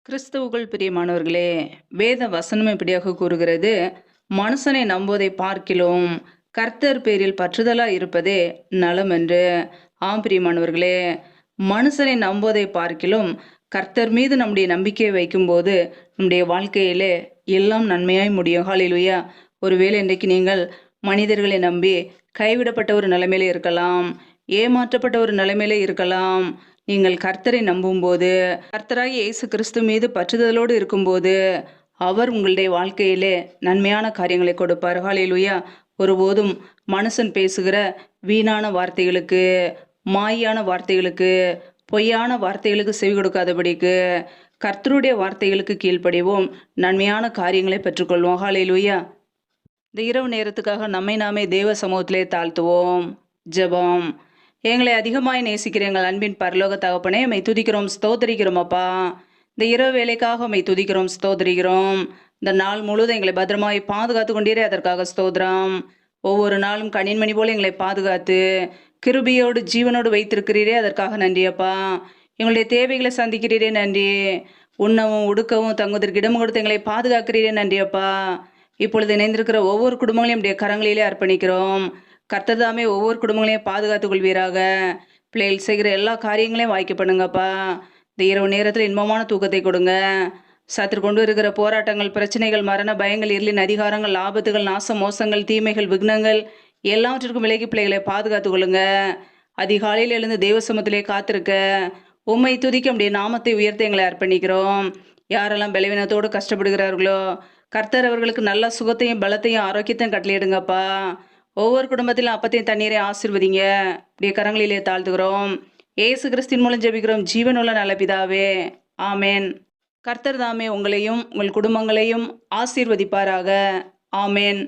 கிறிஸ்துவுக்குள் பிரியமானவர்களே, வேத வசனம் இப்படியாக கூறுகிறது, மனுஷனை நம்புவதை பார்க்கிலும் கர்த்தர் பேரில் பற்றுதலா இருப்பதே நலம் என்று. ஆம் பிரியமானவர்களே, மனுஷனை நம்புவதை பார்க்கிலும் கர்த்தர் மீது நம்முடைய நம்பிக்கையை வைக்கும்போது நம்முடைய வாழ்க்கையிலே எல்லாம் நன்மையாய் முடியும். ஹalleluya. ஒருவேளை இன்றைக்கு நீங்கள் மனிதர்களை நம்பி கைவிடப்பட்ட ஒரு நிலைமையில இருக்கலாம், ஏமாற்றப்பட்ட ஒரு நிலைமையில இருக்கலாம். நீங்கள் கர்த்தரை நம்பும்போது, கர்த்தராகிய இயேசு கிறிஸ்து மீது பற்றுதலோடு இருக்கும்போது, அவர் உங்களுடைய வாழ்க்கையிலே நன்மையான காரியங்களை கொடுப்பார். ஹalleluya. ஒருபோதும் மனுஷன் பேசுகிற வீணான வார்த்தைகளுக்கு, மாயான வார்த்தைகளுக்கு, பொய்யான வார்த்தைகளுக்கு செவி கொடுக்காதபடிக்கு, கர்த்தருடைய வார்த்தைகளுக்கு கீழ்ப்படிவோம், நன்மையான காரியங்களை பெற்றுக்கொள்வோம். ஹalleluya. இந்த இரவு நேரத்துக்காக நம்மை நாமே தேவ சமூகத்திலே தாழ்த்துவோம். ஜெபம். எங்களை அதிகமாய் நேசிக்கிற எங்கள் அன்பின் பரலோக தகப்பனே, உம்மை துதிக்கிறோம், ஸ்தோத்திரிக்கிறோம் அப்பா. இந்த இரவு வேலைக்காக உம்மை துதிக்கிறோம், ஸ்தோத்திரிக்கிறோம். இந்த நாள் முழுவதும் எங்களை பத்திரமாய் பாதுகாத்து கொண்டீரே, அதற்காக ஸ்தோத்திரம். ஒவ்வொரு நாளும் கண்ணின்மணி போல எங்களை பாதுகாத்து கிருபையோடு ஜீவனோடு வைத்திருக்கிறீரே, அதற்காக நன்றி அப்பா. எங்களுடைய தேவைகளை சந்திக்கிறீரே, நன்றி. உண்ணவும் உடுக்கவும் தங்குவதற்கு இடம் கொடுத்து எங்களை பாதுகாக்கிறீரே, நன்றி அப்பா. இப்பொழுது இணைந்திருக்கிற ஒவ்வொரு குடும்பங்களையும் நம்முடைய கரங்களிலே அர்ப்பணிக்கிறோம். கர்த்தர் தாமே ஒவ்வொரு குடும்பங்களையும் பாதுகாத்துக் கொள்வீராக. பிள்ளைகள் செய்கிற எல்லா காரியங்களையும் வாய்க்க பண்ணுங்கப்பா. இந்த இரவு நேரத்தில் இன்பமான தூக்கத்தை கொடுங்க. சத்துரு கொண்டு இருக்கிற போராட்டங்கள், பிரச்சனைகள், மரண பயங்கள், இருளின் அதிகாரங்கள், ஆபத்துகள், நாச மோசங்கள், தீமைகள், விக்னங்கள் எல்லாவற்றிற்கும் விலகி பிள்ளைகளை பாதுகாத்துக் கொள்ளுங்க. அதிகாலையில் எழுந்து தேவ சமூகத்திலே காத்திருக்க உம்மை துதிக்க நம்முடைய நாமத்தை உயர்த்த எங்களை அர்ப்பணிக்கிறோம். யாரெல்லாம் பலவீனத்தோடு கஷ்டப்படுகிறார்களோ, கர்த்தர் அவர்களுக்கு நல்ல சுகத்தையும் பலத்தையும் ஆரோக்கியத்தையும் கட்டளையிடுங்கப்பா. ஒவ்வொரு குடும்பத்திலும் அப்பத்தையும் தண்ணீரை ஆசீர்வதிங்க. இப்படியே கரங்களிலே தாழ்த்துகிறோம். இயேசு கிறிஸ்தின் மூலம் ஜெபிக்கிறோம், ஜீவனுள்ள நல்ல பிதாவே, ஆமேன். கர்த்தர் தாமே உங்களையும் உங்கள் குடும்பங்களையும் ஆசீர்வதிப்பாராக. ஆமேன்.